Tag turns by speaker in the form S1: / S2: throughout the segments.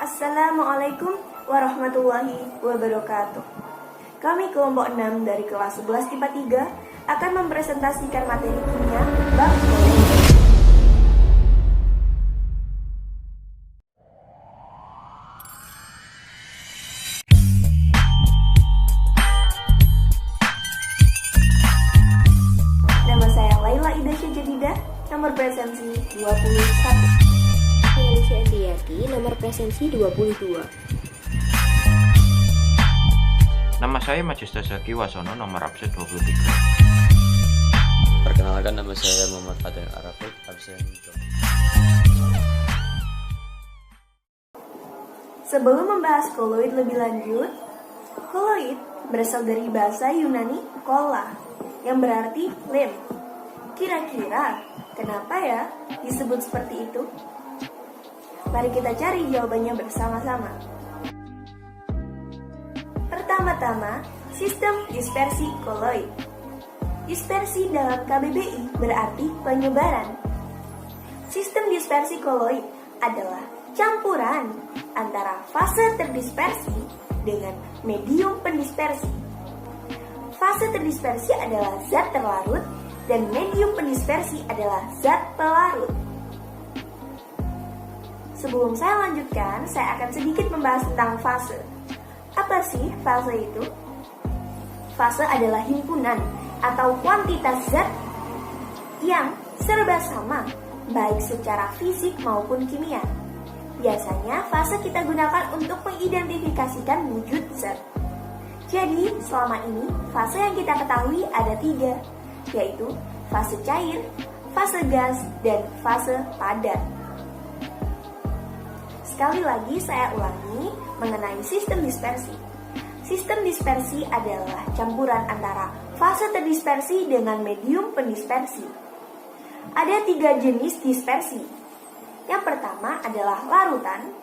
S1: Assalamualaikum warahmatullahi wabarakatuh. Kami kelompok 6 dari kelas 11 IPA 3 akan mempresentasikan materi kimia bab koloid. Nama saya Laila Idasya Jadidah, nomor presensi 21.
S2: Indonesia Andiyati, nomor presensi 22.
S3: Nama saya Majesta Zaki Wasono, nomor absen 23.
S4: Perkenalkan, nama saya Muhammad Fadil Arafik, absen 20.
S1: Sebelum membahas koloid lebih lanjut, koloid berasal dari bahasa Yunani kola, yang berarti lem. Kira-kira kenapa ya disebut seperti itu? Mari kita cari jawabannya bersama-sama. Pertama-tama, sistem dispersi koloid. Dispersi dalam KBBI berarti penyebaran. Sistem dispersi koloid adalah campuran antara fase terdispersi dengan medium pendispersi. Fase terdispersi adalah zat terlarut dan medium pendispersi adalah zat pelarut. Sebelum saya lanjutkan, saya akan sedikit membahas tentang fase. Apa sih fase itu? Fase adalah himpunan atau kuantitas zat yang serba sama, baik secara fisik maupun kimia. Biasanya fase kita gunakan untuk mengidentifikasikan wujud zat. Jadi, selama ini fase yang kita ketahui ada 3, yaitu fase cair, fase gas, dan fase padat. Sekali lagi saya ulangi mengenai sistem dispersi. Sistem dispersi adalah campuran antara fase terdispersi dengan medium pendispersi. Ada 3 jenis dispersi. Yang pertama adalah larutan,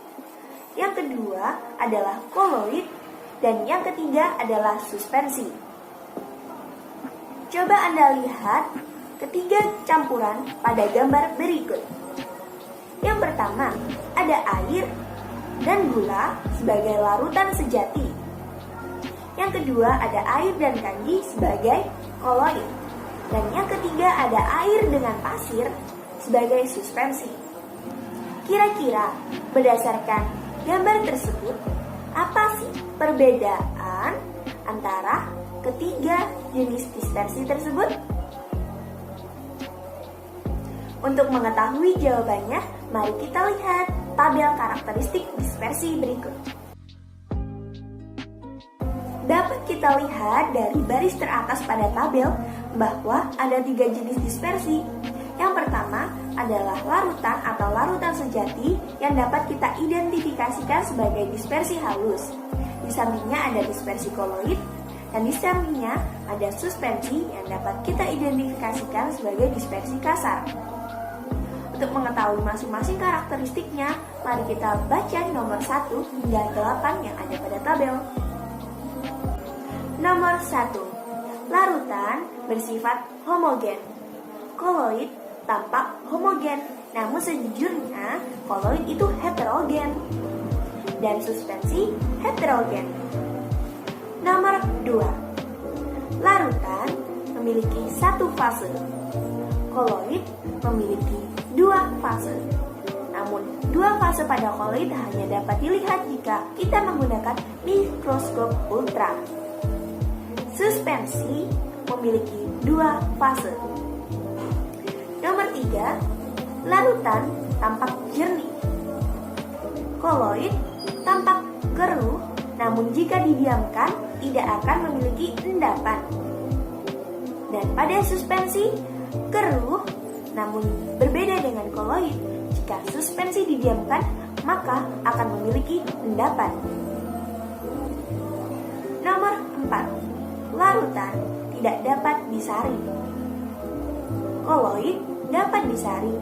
S1: yang kedua adalah koloid, dan yang ketiga adalah suspensi. Coba Anda lihat ketiga campuran pada gambar berikut. Yang pertama, ada air dan gula sebagai larutan sejati. Yang kedua, ada air dan kanji sebagai koloid. Dan yang ketiga, ada air dengan pasir sebagai suspensi. Kira-kira berdasarkan gambar tersebut, apa sih perbedaan antara ketiga jenis dispersi tersebut? Untuk mengetahui jawabannya, mari kita lihat tabel karakteristik dispersi berikut. Dapat kita lihat dari baris teratas pada tabel bahwa ada 3 jenis dispersi. Yang pertama adalah larutan atau larutan sejati yang dapat kita identifikasikan sebagai dispersi halus. Di sampingnya ada dispersi koloid, dan di sampingnya ada suspensi yang dapat kita identifikasikan sebagai dispersi kasar. Untuk mengetahui masing-masing karakteristiknya, mari kita baca nomor 1 hingga 8 yang ada pada tabel. Nomor 1. Larutan bersifat homogen. Koloid tampak homogen, namun sejujurnya koloid itu heterogen. Dan suspensi heterogen. Nomor 2. Larutan memiliki 1 fase. Koloid memiliki 2 fase. Namun, 2 fase pada koloid hanya dapat dilihat jika kita menggunakan mikroskop ultra. Suspensi memiliki 2 fase. Nomor 3, larutan tampak jernih. Koloid tampak keruh, namun jika didiamkan tidak akan memiliki endapan. Dan pada suspensi, keruh namun berbeda dengan koloid. Jika suspensi didiamkan, maka akan memiliki endapan. Nomor 4. Larutan tidak dapat disaring. Koloid dapat disaring,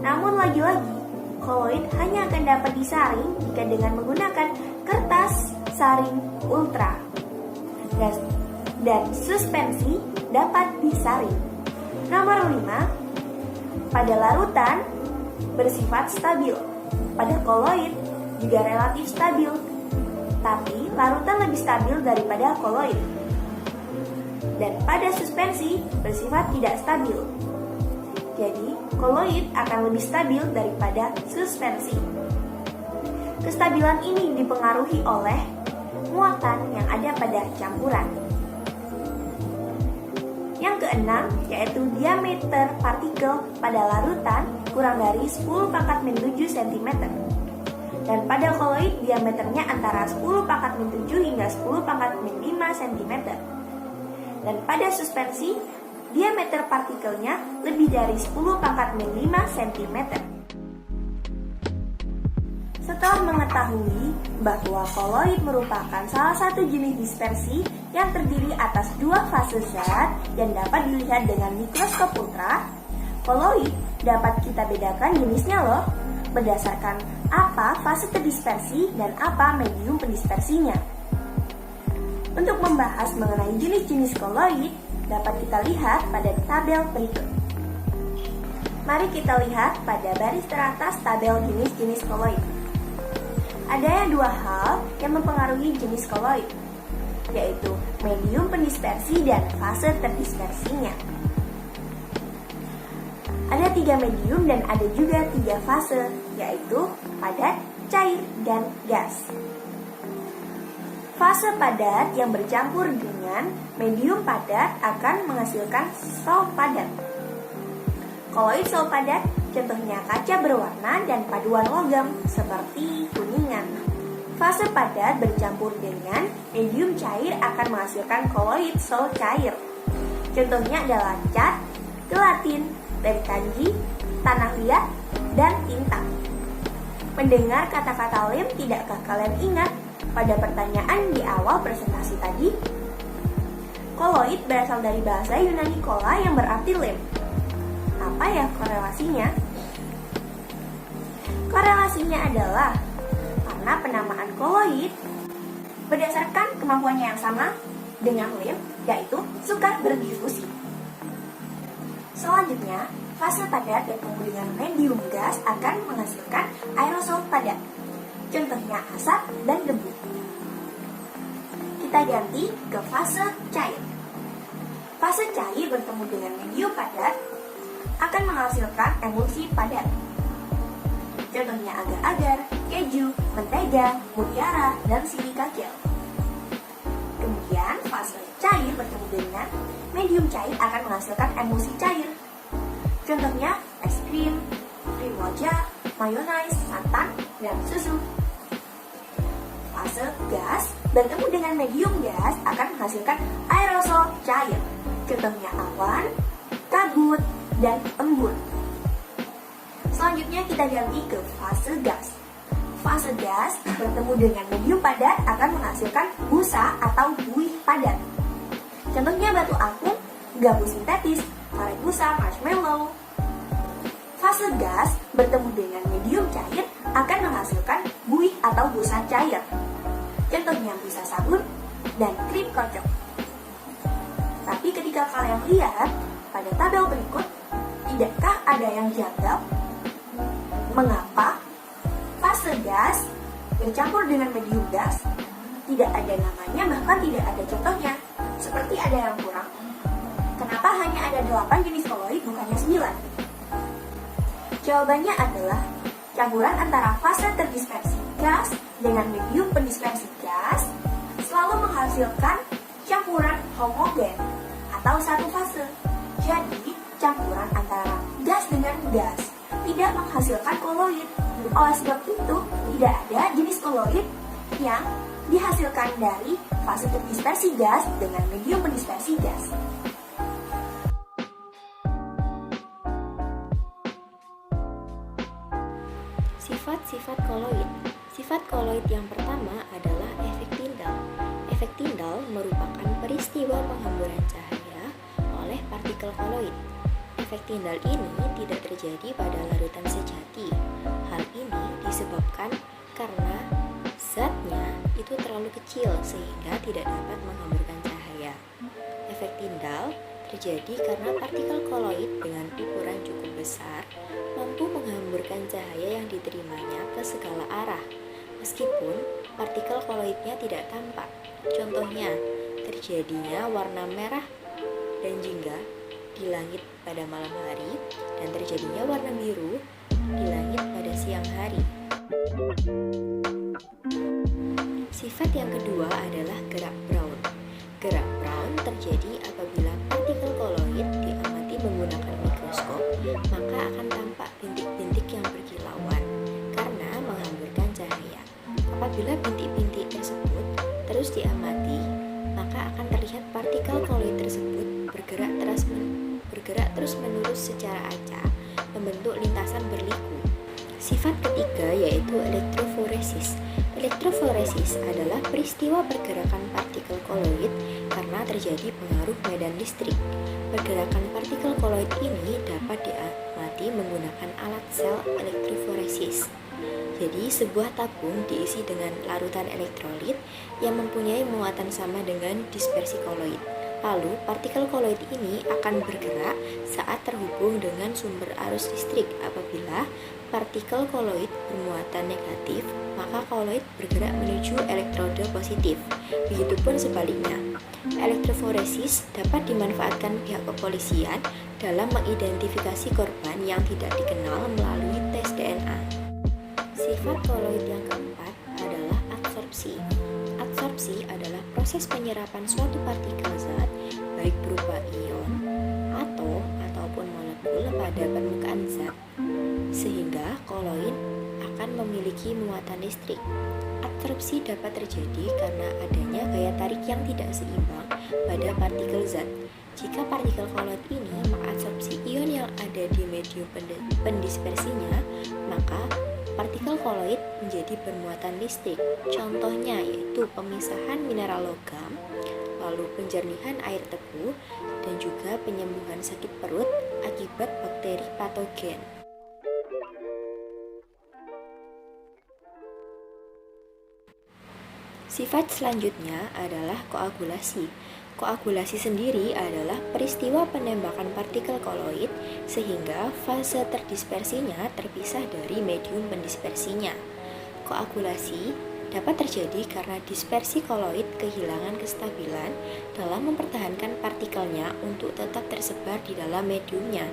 S1: namun lagi-lagi koloid hanya akan dapat disaring jika dengan menggunakan kertas saring ultra. Dan suspensi dapat disaring. Nomor 5. Pada larutan bersifat stabil. Pada koloid juga relatif stabil, tapi larutan lebih stabil daripada koloid. Dan pada suspensi bersifat tidak stabil. Jadi, koloid akan lebih stabil daripada suspensi. Kestabilan ini dipengaruhi oleh muatan yang ada pada campuran. Yang keenam yaitu diameter partikel pada larutan kurang dari 10⁻⁷ cm. Dan pada koloid diameternya antara 10⁻⁷ hingga 10⁻⁵ cm. Dan pada suspensi diameter partikelnya lebih dari 10⁻⁵ cm. Setelah mengetahui bahwa koloid merupakan salah satu jenis dispersi yang terdiri atas dua fase zat yang dapat dilihat dengan mikroskop ultra, koloid dapat kita bedakan jenisnya loh, berdasarkan apa fase terdispersi dan apa medium pendispersinya. Untuk membahas mengenai jenis-jenis koloid, dapat kita lihat pada tabel berikut. Mari kita lihat pada baris teratas tabel jenis-jenis koloid. Ada dua hal yang mempengaruhi jenis koloid, yaitu medium pendispersi dan fase terdispersinya. Ada 3 medium dan ada juga 3 fase, yaitu padat, cair, dan gas. Fase padat yang bercampur dengan medium padat akan menghasilkan sol padat. Koloid sol padat contohnya kaca berwarna dan paduan logam seperti kuningan. Fase padat bercampur dengan medium cair akan menghasilkan koloid sol cair. Contohnya adalah cat, gelatin, lem kanji, tanah liat, dan tinta. Mendengar kata-kata lem, tidakkah kalian ingat pada pertanyaan di awal presentasi tadi? Koloid berasal dari bahasa Yunani kola yang berarti lem. Apa ya korelasinya? Korelasinya adalah karena penamaan koloid berdasarkan kemampuannya yang sama dengan lem, yaitu suka berdifusi. Selanjutnya, fase padat bertemu dengan medium gas akan menghasilkan aerosol padat. Contohnya asap dan debu. Kita ganti ke fase cair. Fase cair bertemu dengan medium padat akan menghasilkan emulsi padat. Contohnya agar-agar, keju, mentega, mutiara, dan silika gel. Kemudian fase cair bertemu dengan medium cair akan menghasilkan emulsi cair. Contohnya es krim, krim wajah, mayonaise, santan, dan susu. Fase gas bertemu dengan medium gas akan menghasilkan aerosol cair. Contohnya awan, kabut, dan embun. Selanjutnya kita ganti ke fase gas. Fase gas bertemu dengan medium padat akan menghasilkan busa atau buih padat. Contohnya batu akung, gabus sintetis, karet busa, marshmallow. Fase gas bertemu dengan medium cair akan menghasilkan buih atau busa cair. Contohnya busa sabun dan krim kocok. Tapi ketika kalian lihat pada tabel berikut, tidakkah ada yang janggal? Mengapa fase gas bercampur dengan medium gas tidak ada namanya, bahkan tidak ada contohnya? Seperti ada yang kurang. Kenapa hanya ada 8 jenis koloid bukannya 9? Jawabannya adalah campuran antara fase terdispersi gas dengan medium pendispersi gas selalu menghasilkan campuran homogen atau satu fase. Jadi, campuran antara gas dengan gas tidak menghasilkan koloid. Oleh sebab itu, tidak ada jenis koloid yang dihasilkan dari fase terdispersi gas dengan medium pendispersi gas.
S2: Sifat-sifat koloid. Sifat koloid yang pertama adalah efek Tyndall. Efek Tyndall merupakan peristiwa penghamburan cahaya oleh partikel koloid. Efek Tyndall ini tidak terjadi pada larutan sejati. Hal ini disebabkan karena zatnya itu terlalu kecil sehingga tidak dapat menghamburkan cahaya. Efek Tyndall terjadi karena partikel koloid dengan ukuran cukup besar mampu menghamburkan cahaya yang diterimanya ke segala arah, meskipun partikel koloidnya tidak tampak. Contohnya, terjadinya warna merah dan jingga di langit pada malam hari dan terjadinya warna biru di langit pada siang hari. Sifat yang kedua adalah gerak Brown. Gerak Brown terjadi apabila partikel koloid diamati menggunakan mikroskop, maka akan tampak bintik-bintik yang berkilauan karena menghamburkan cahaya. Apabila bintik-bintik tersebut terus diamati, maka akan terlihat partikel koloid tersebut bergerak terus-menerus secara acak, membentuk lintasan berliku. Sifat ketiga yaitu elektroforesis. Elektroforesis adalah peristiwa pergerakan partikel koloid karena terjadi pengaruh medan listrik. Pergerakan partikel koloid ini dapat diamati menggunakan alat sel elektroforesis. Jadi, sebuah tabung diisi dengan larutan elektrolit yang mempunyai muatan sama dengan dispersi koloid. Lalu, partikel koloid ini akan bergerak saat terhubung dengan sumber arus listrik. Apabila partikel koloid bermuatan negatif, maka koloid bergerak menuju elektroda positif. Begitupun sebaliknya. Elektroforesis dapat dimanfaatkan pihak kepolisian dalam mengidentifikasi korban yang tidak dikenal melalui tes DNA. Sifat koloid yang keempat adalah adsorpsi. Adsorpsi adalah proses penyerapan suatu partikel zat, baik berupa ion ataupun molekul pada permukaan zat, sehingga koloid akan memiliki muatan listrik. Adsorpsi dapat terjadi karena adanya gaya tarik yang tidak seimbang pada partikel zat. Jika partikel koloid ini mengabsorpsi ion yang ada di medium pendispersinya, maka partikel koloid menjadi bermuatan listrik. Contohnya yaitu pemisahan mineral logam, lalu penjernihan air tebu, dan juga penyembuhan sakit perut akibat bakteri patogen. Sifat selanjutnya adalah koagulasi. Koagulasi sendiri adalah peristiwa penembakan partikel koloid sehingga fase terdispersinya terpisah dari medium pendispersinya. Koagulasi dapat terjadi karena dispersi koloid kehilangan kestabilan dalam mempertahankan partikelnya untuk tetap tersebar di dalam mediumnya.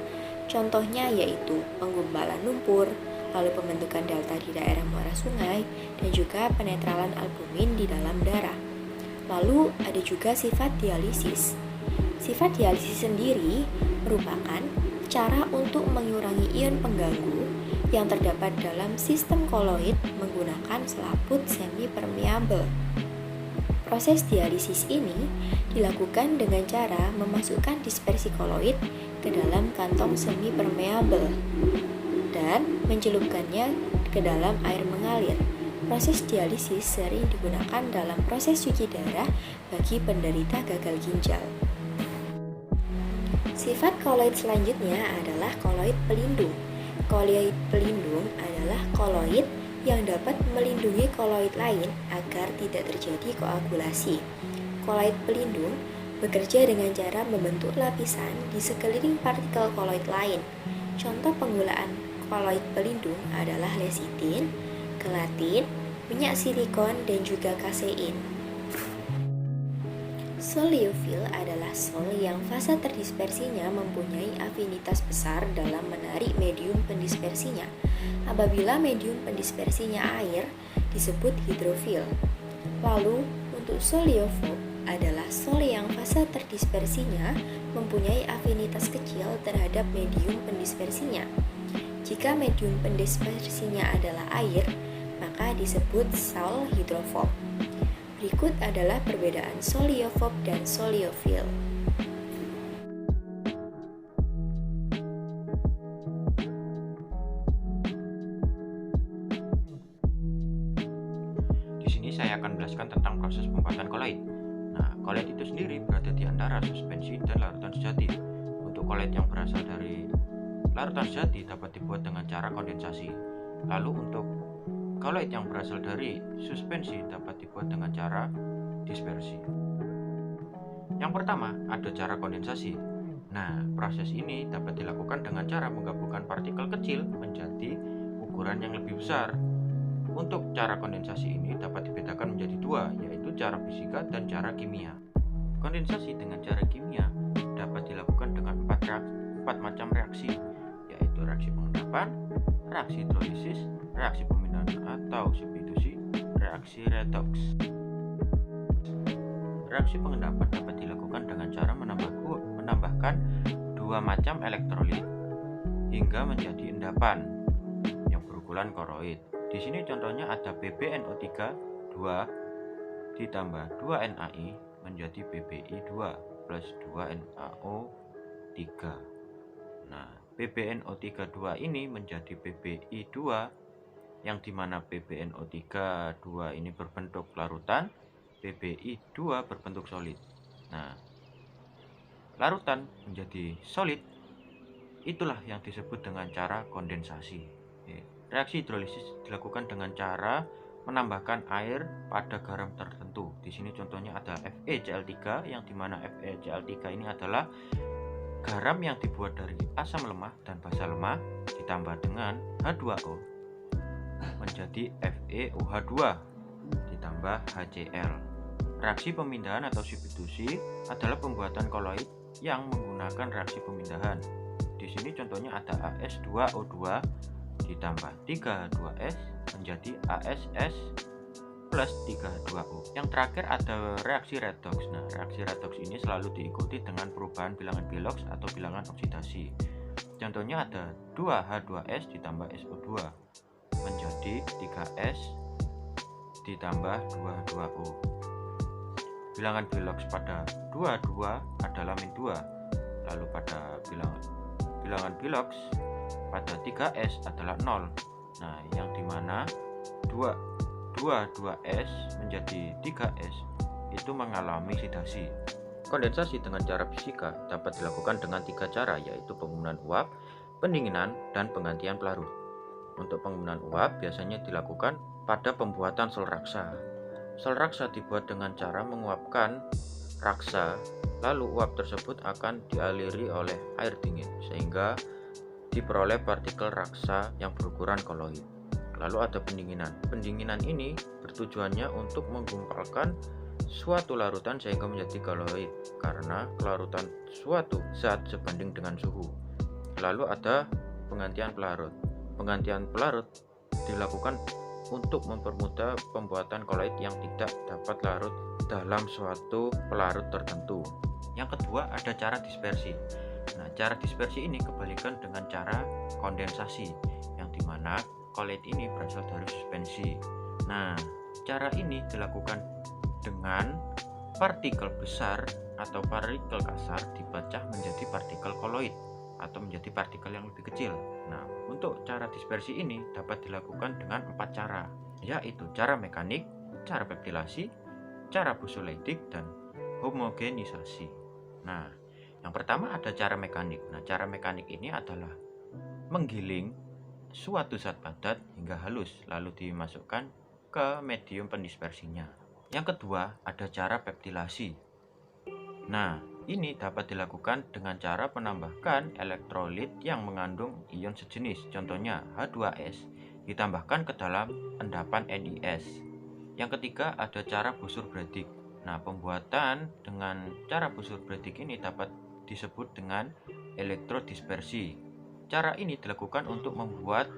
S2: Contohnya yaitu penggumpalan lumpur, lalu pembentukan delta di daerah muara sungai, dan juga penetralan albumin di dalam darah. Lalu ada juga sifat dialisis. Sifat dialisis sendiri merupakan cara untuk mengurangi ion pengganggu yang terdapat dalam sistem koloid menggunakan selaput semi-permeabel. Proses dialisis ini dilakukan dengan cara memasukkan dispersi koloid ke dalam kantong semi-permeabel dan mencelupkannya ke dalam air mengalir. Proses dialisis sering digunakan dalam proses cuci darah bagi penderita gagal ginjal. Sifat koloid selanjutnya adalah koloid pelindung. Koloid pelindung adalah koloid yang dapat melindungi koloid lain agar tidak terjadi koagulasi. Koloid pelindung bekerja dengan cara membentuk lapisan di sekeliling partikel koloid lain. Contoh penggunaan koloid pelindung adalah lesitin, kelatin, minyak silikon, dan juga kasein. Sol liofil adalah sol yang fase terdispersinya mempunyai afinitas besar dalam menarik medium pendispersinya. Apabila medium pendispersinya air, disebut hidrofil. Lalu, untuk sol liofob adalah sol yang fase terdispersinya mempunyai afinitas kecil terhadap medium pendispersinya. Jika medium pendispersinya adalah air, maka disebut sol hidrofob. Berikut adalah perbedaan sol liofob dan sol liofil.
S3: Di sini saya akan menjelaskan tentang proses pembuatan koloid. Nah, koloid itu sendiri berada di antara suspensi dan larutan sejati. Untuk koloid yang berasal dari larutan sejati dapat dibuat dengan cara kondensasi. Lalu untuk koloid yang berasal dari suspensi dapat dibuat dengan cara dispersi. Yang pertama, ada cara kondensasi. Nah, proses ini dapat dilakukan dengan cara menggabungkan partikel kecil menjadi ukuran yang lebih besar. untuk cara kondensasi ini dapat dibedakan menjadi dua, yaitu cara fisika dan cara kimia. Kondensasi dengan cara kimia dapat dilakukan dengan empat macam reaksi, yaitu reaksi pengendapan, reaksi hidrolisis, reaksi pemindahan atau substitusi, reaksi redoks. Reaksi pengendapan dapat dilakukan dengan cara menambahkan dua macam elektrolit hingga menjadi endapan yang berukuran koloid. Di sini contohnya ada PbNO3 2 ditambah 2NaI menjadi PbI2 plus 2NaO3. Nah, PbNO3 2 ini menjadi PbI2 yang dimana PbNO3 2 ini berbentuk larutan, PbI2 berbentuk solid. Nah, larutan menjadi solid, itulah yang disebut dengan cara kondensasi. Reaksi hidrolisis dilakukan dengan cara menambahkan air pada garam tertentu. Di sini contohnya ada FeCl3, yang dimana FeCl3 ini adalah garam yang dibuat dari asam lemah dan basa lemah ditambah dengan H2O menjadi FeOH2 ditambah HCl. Reaksi pemindahan atau substitusi adalah pembuatan koloid yang menggunakan reaksi pemindahan. Di sini contohnya ada AS2O2 ditambah 3H2S menjadi ASS plus 3H2O. Yang terakhir ada reaksi redoks. Nah, reaksi redoks ini selalu diikuti dengan perubahan bilangan Bilox atau bilangan oksidasi. Contohnya ada 2H2S ditambah SO2 menjadi 3S ditambah 2H2O. Bilangan Bilox pada 22 adalah -2, lalu pada bilangan Bilox pada 3S adalah 0. Nah, yang dimana 2S menjadi 3S itu mengalami oksidasi. Kondensasi dengan cara fisika dapat dilakukan dengan 3 cara, yaitu penggunaan uap, pendinginan, dan penggantian pelarut. Untuk penggunaan uap biasanya dilakukan pada pembuatan sel raksa. Sel raksa dibuat dengan cara menguapkan raksa, lalu uap tersebut akan dialiri oleh air dingin sehingga diperoleh partikel raksa yang berukuran koloid. Lalu ada pendinginan. Pendinginan ini bertujuannya untuk menggumpalkan suatu larutan sehingga menjadi koloid karena kelarutan suatu zat sebanding dengan suhu. Lalu ada penggantian pelarut. Penggantian pelarut dilakukan untuk mempermudah pembuatan koloid yang tidak dapat larut dalam suatu pelarut tertentu. Yang kedua ada cara dispersi. Nah, cara dispersi ini kebalikan dengan cara kondensasi, yang dimana koloid ini berasal dari suspensi. Nah, cara ini dilakukan dengan partikel besar atau partikel kasar dipecah menjadi partikel koloid atau menjadi partikel yang lebih kecil. Nah, untuk cara dispersi ini dapat dilakukan dengan 4 cara, yaitu cara mekanik, cara peptilasi, cara bosoleidik, dan homogenisasi. Nah, yang pertama ada cara mekanik. Nah, cara mekanik ini adalah menggiling suatu zat padat hingga halus lalu dimasukkan ke medium pendispersinya. Yang kedua ada cara peptilasi. Nah, ini dapat dilakukan dengan cara menambahkan elektrolit yang mengandung ion sejenis, contohnya H2S, ditambahkan ke dalam endapan NiS. Yang ketiga ada cara Bossur-Bredig. Nah, pembuatan dengan cara Bossur-Bredig ini dapat disebut dengan elektrodispersi. Cara ini dilakukan untuk membuat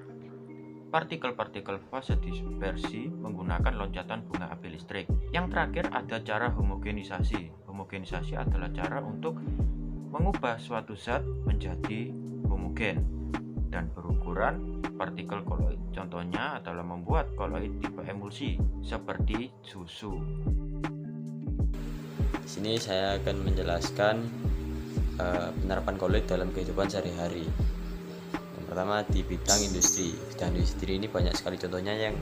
S3: partikel-partikel fase dispersi menggunakan loncatan bunga api listrik. Yang terakhir ada cara homogenisasi. Homogenisasi adalah cara untuk mengubah suatu zat menjadi homogen dan berukuran partikel koloid. Contohnya adalah membuat koloid tipe emulsi seperti susu.
S4: Di sini saya akan menjelaskan penerapan koloid dalam kehidupan sehari-hari. Pertama di bidang industri. Bidang industri ini banyak sekali contohnya. Yang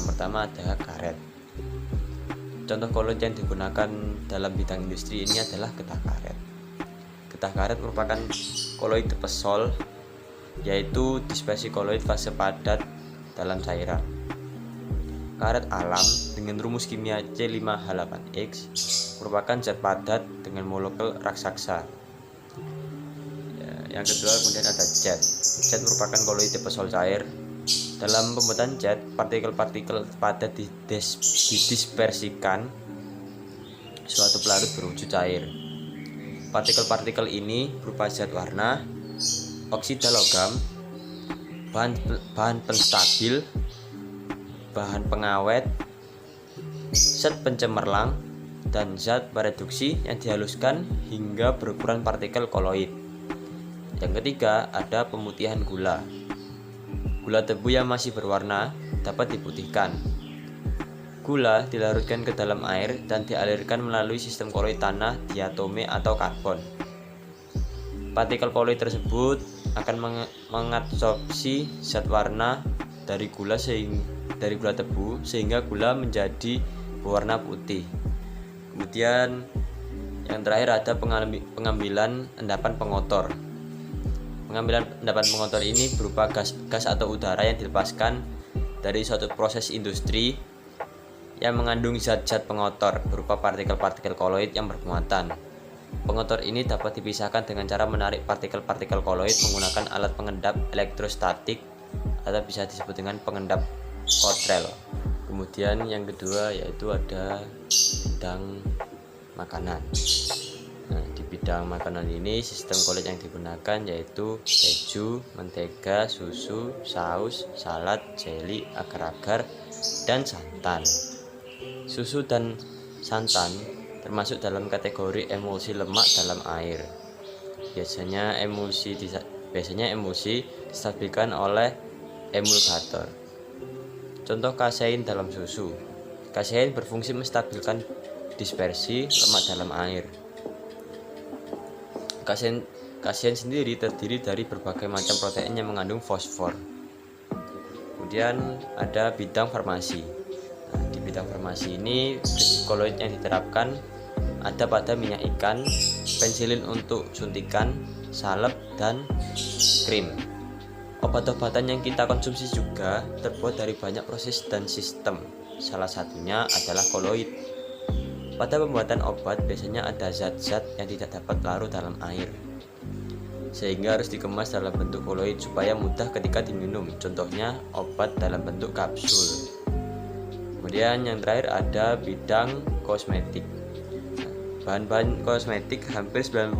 S4: pertama ada karet. Contoh koloid yang digunakan dalam bidang industri ini adalah getah karet. Getah karet merupakan koloid tipe sol, yaitu dispersi koloid fase padat dalam cairan. Karet alam dengan rumus kimia C5H8X merupakan zat padat dengan molekul raksasa. Yang kedua kemudian ada jet. Jet merupakan koloid tipe sol cair Dalam pembuatan zat, partikel-partikel padat didispersikan suatu pelarut berwujud cair. Partikel-partikel ini berupa zat warna, oksida logam, bahan penstabil, bahan pengawet, zat pencemerlang, dan zat pereduksi yang dihaluskan hingga berukuran partikel koloid. Yang ketiga, ada pemutihan gula. Gula tebu yang masih berwarna dapat diputihkan. Gula dilarutkan ke dalam air dan dialirkan melalui sistem koloid tanah, diatome, atau karbon. Partikel koloid tersebut akan mengadsorpsi zat warna dari gula tebu sehingga gula menjadi berwarna putih. Kemudian yang terakhir ada pengambilan endapan pengotor. Pengambilan endapan pengotor ini berupa gas atau udara yang dilepaskan dari suatu proses industri yang mengandung zat-zat pengotor berupa partikel-partikel koloid yang bermuatan. Pengotor ini dapat dipisahkan dengan cara menarik partikel-partikel koloid menggunakan alat pengendap elektrostatik atau bisa disebut dengan pengendap Cottrell. Kemudian yang kedua yaitu ada bidang makanan. Nah, di bidang makanan ini sistem koloid yang digunakan yaitu keju, mentega, susu, saus, salad, jeli, agar-agar, dan santan. Susu dan santan termasuk dalam kategori emulsi lemak dalam air. Biasanya emulsi distabilkan oleh emulgator. Contoh kasein dalam susu. Kasein berfungsi menstabilkan dispersi lemak dalam air. Kasein sendiri terdiri dari berbagai macam protein yang mengandung fosfor. Kemudian ada bidang farmasi. Nah, di bidang farmasi ini prinsip koloid yang diterapkan ada pada minyak ikan, pensilin untuk suntikan, salep, dan krim. Obat-obatan yang kita konsumsi juga terbuat dari banyak proses dan sistem. Salah satunya adalah koloid. Pada pembuatan obat biasanya ada zat-zat yang tidak dapat larut dalam air, sehingga harus dikemas dalam bentuk koloid supaya mudah ketika diminum. Contohnya obat dalam bentuk kapsul. Kemudian yang terakhir ada bidang kosmetik. Bahan-bahan kosmetik hampir 90%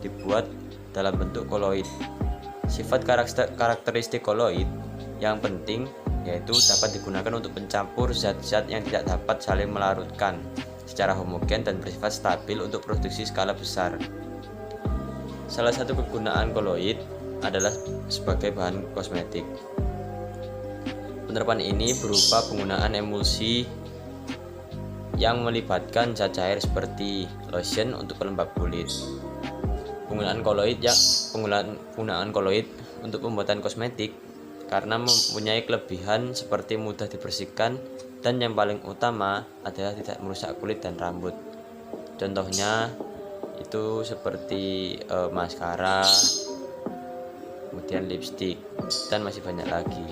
S4: dibuat dalam bentuk koloid. Sifat karakteristik koloid yang penting yaitu dapat digunakan untuk pencampur zat-zat yang tidak dapat saling melarutkan secara homogen dan bersifat stabil untuk produksi skala besar. Salah satu kegunaan koloid adalah sebagai bahan kosmetik. Penerapan ini berupa penggunaan emulsi yang melibatkan zat cair seperti lotion untuk pelembab kulit. Penggunaan koloid untuk pembuatan kosmetik karena mempunyai kelebihan seperti mudah dibersihkan dan yang paling utama adalah tidak merusak kulit dan rambut. Contohnya itu seperti maskara, kemudian lipstick, dan masih banyak lagi.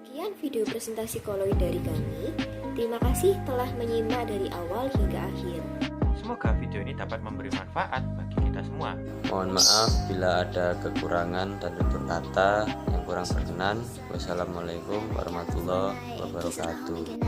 S2: Sekian video presentasi koloid dari kami. Terima kasih telah menyimak dari awal hingga akhir.
S3: Semoga video ini dapat memberi manfaat bagi kita semua.
S4: Mohon maaf bila ada kekurangan dan tutur kata yang kurang berkenan. Wassalamualaikum warahmatullahi wabarakatuh.